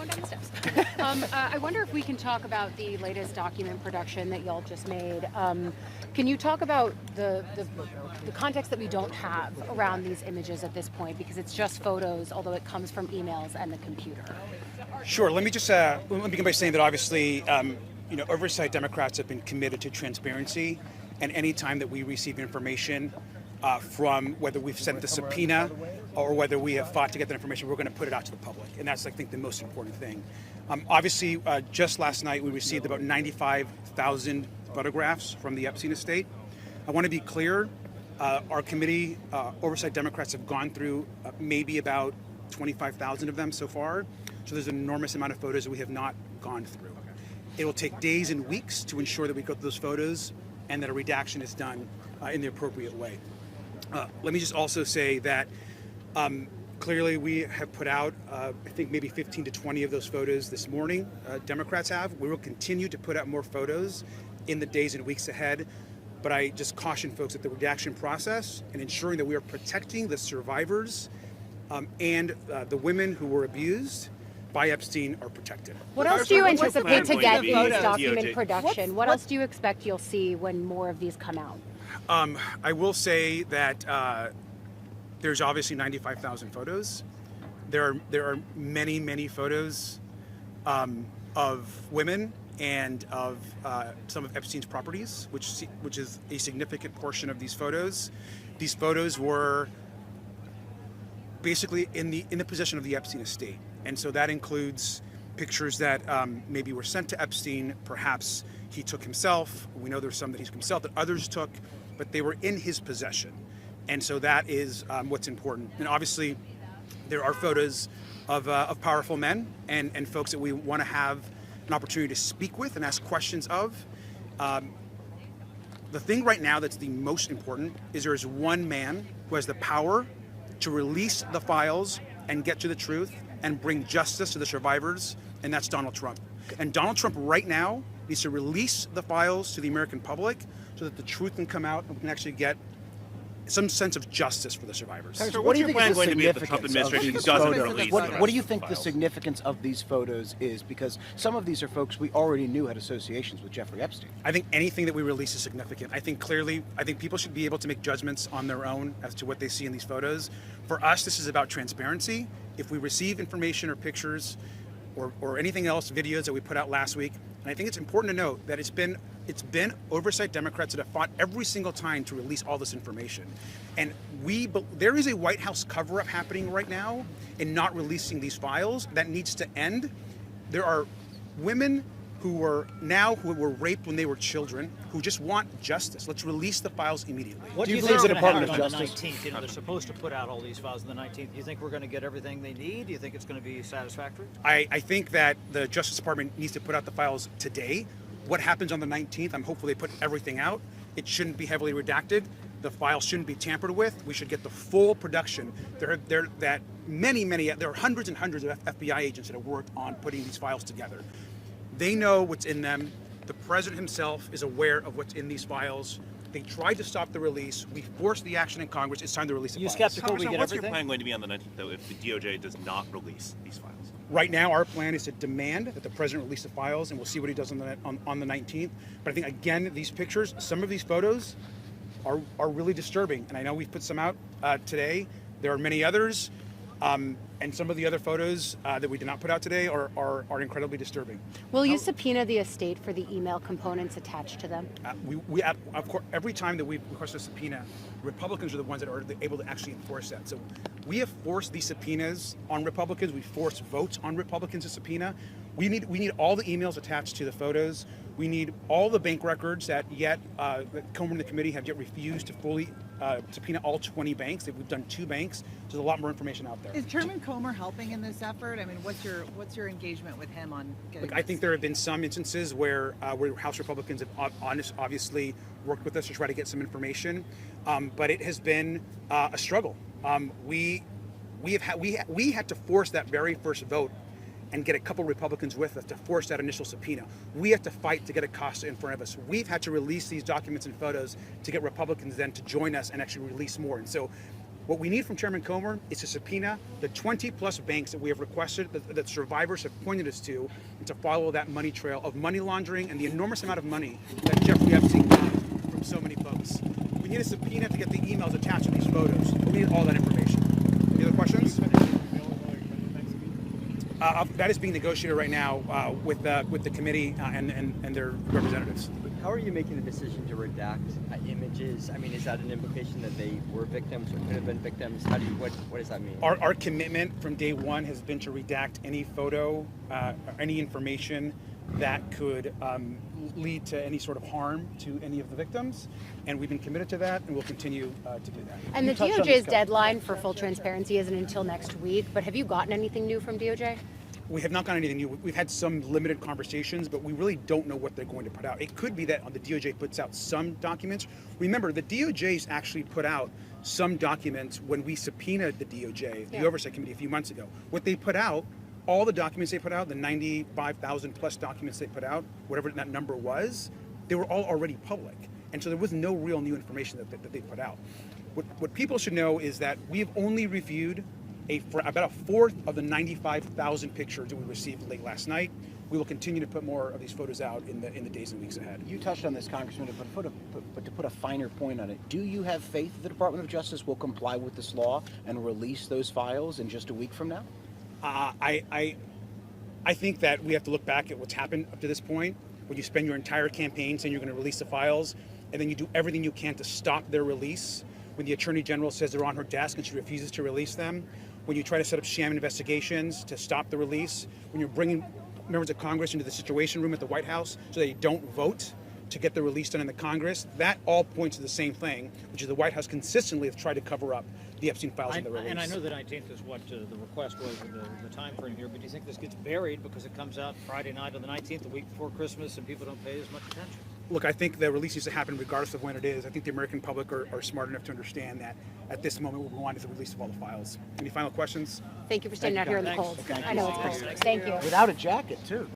going down the steps. I wonder if we can talk about the latest document production that y'all just made. Can you talk about the context that we don't have around these images at this point, because it's just photos, although it comes from emails and the computer? Sure. Let me just let me begin by saying that obviously, Oversight Democrats have been committed to transparency, and any time that we receive information from whether we've sent the subpoena or whether we have fought to get that information, we're going to put it out to the public, and that's, I think, the most important thing. Obviously, just last night we received about 95,000 photographs from the Epstein estate. I want to be clear, our committee, Oversight Democrats, have gone through maybe about 25,000 of them so far, so there's an enormous amount of photos that we have not gone through. It will take days and weeks to ensure that we go through those photos and that a redaction is done in the appropriate way. Let me just also say that clearly we have put out, I think maybe 15 to 20 of those photos this morning. Democrats have. We will continue to put out more photos in the days and weeks ahead. But I just caution folks that the redaction process and ensuring that we are protecting the survivors and the women who were abused by Epstein are protected. What else do you anticipate to get these photos? document production? What else do you expect you'll see when more of these come out? I will say that there's obviously 95,000 photos. There are many, many photos of women and of some of Epstein's properties, which is a significant portion of these photos. These photos were basically in the possession of the Epstein estate. And so that includes pictures that maybe were sent to Epstein, perhaps he took himself. We know there's some that he took himself, that others took, but they were in his possession. And so that is what's important. And obviously, there are photos of powerful men and folks that we want to have an opportunity to speak with and ask questions of. The thing right now that's the most important is there is one man who has the power to release the files and get to the truth and bring justice to the survivors, and that's Donald Trump. And Donald Trump right now needs to release the files to the American public so that the truth can come out and we can actually get some sense of justice for the survivors. So what do you think is the significance what do you think the significance of these photos is? Because some of these are folks we already knew had associations with Jeffrey Epstein. I think anything that we release is significant. I think people should be able to make judgments on their own as to what they see in these photos. For us, this is about transparency. If we receive information or pictures or anything else, videos that we put out last week, and I think it's important to note that it's been Oversight Democrats that have fought every single time to release all this information. And there is a White House cover-up happening right now in not releasing these files that needs to end. There are women who were raped when they were children who just want justice. Let's release the files immediately. What do you think is going to happen on the 19th? They're supposed to put out all these files on the 19th. Do you think we're going to get everything they need? Do you think it's going to be satisfactory? I think that the Justice Department needs to put out the files today. What happens on the 19th, I'm hopeful they put everything out. It shouldn't be heavily redacted. The file shouldn't be tampered with. We should get the full production. There are hundreds and hundreds of FBI agents that have worked on putting these files together. They know what's in them. The president himself is aware of what's in these files. They tried to stop the release. We forced the action in Congress. It's time to release the files. Skeptical we get what's everything? your plan going to be on the 19th, though, if the DOJ does not release these files? Right now, our plan is to demand that the president release the files, and we'll see what he does on the 19th. But I think, again, these pictures, some of these photos are really disturbing. And I know we've put some out today. There are many others. And some of the other photos that we did not put out today are incredibly disturbing. Will you subpoena the estate for the email components attached to them? Of course, every time that we request a subpoena, Republicans are the ones that are able to actually enforce that. So we have forced these subpoenas on Republicans. We forced votes on Republicans to subpoena. We need all the emails attached to the photos. We need all the bank records that Comer and the committee have yet refused to fully subpoena all 20 banks. We've done 2 banks. So there's a lot more information out there. Is Chairman Comer helping in this effort? I mean, what's your engagement with him on getting Look, I think there have been some instances where House Republicans have obviously worked with us to try to get some information, but it has been a struggle. We had to force that very first vote and get a couple Republicans with us to force that initial subpoena. We have to fight to get Acosta in front of us. We've had to release these documents and photos to get Republicans then to join us and actually release more. And so What we need from Chairman Comer is to subpoena the 20-plus banks that we have requested, that survivors have pointed us to, and to follow that money trail of money laundering and the enormous amount of money that Jeffrey Epstein got from so many folks. We need a subpoena to get the emails attached to these photos. We need all that information. Any other questions? That is being negotiated right now with the committee and their representatives. How are you making the decision to redact images? I mean, is that an implication that they were victims or could have been victims? What does that mean? Our commitment from day one has been to redact any photo, any information that could lead to any sort of harm to any of the victims, and we've been committed to that, and we'll continue to do that. And the DOJ's deadline for full transparency isn't until next week, but have you gotten anything new from DOJ? We have not gotten anything new. We've had some limited conversations, but we really don't know what they're going to put out. It could be that the DOJ puts out some documents. Remember, the DOJ's actually put out some documents when we subpoenaed the DOJ, the Oversight Committee, a few months ago. What they put out, all the documents they put out, the 95,000 plus documents they put out, whatever that number was, they were all already public. And so there was no real new information that they put out. What people should know is that we have only reviewed about a fourth of the 95,000 pictures that we received late last night. We will continue to put more of these photos out in the days and weeks ahead. You touched on this, Congressman, but to put a finer point on it, do you have faith that the Department of Justice will comply with this law and release those files in just a week from now? I think that we have to look back at what's happened up to this point. When you spend your entire campaign saying you're going to release the files, and then you do everything you can to stop their release. When the Attorney General says they're on her desk and she refuses to release them. When you try to set up sham investigations to stop the release. When you're bringing members of Congress into the Situation Room at the White House so they don't vote to get the release done in the Congress. That all points to the same thing, which is the White House consistently has tried to cover up the Epstein files and the release. And I know the 19th is what the request was, the time frame here, but do you think this gets buried because it comes out Friday night on the 19th, the week before Christmas, and people don't pay as much attention? Look, I think the release needs to happen regardless of when it is. I think the American public are smart enough to understand that at this moment what we want is the release of all the files. Any final questions? Thank you for standing out here in the cold. Okay. I know it's cold. Thank you. Without a jacket, too.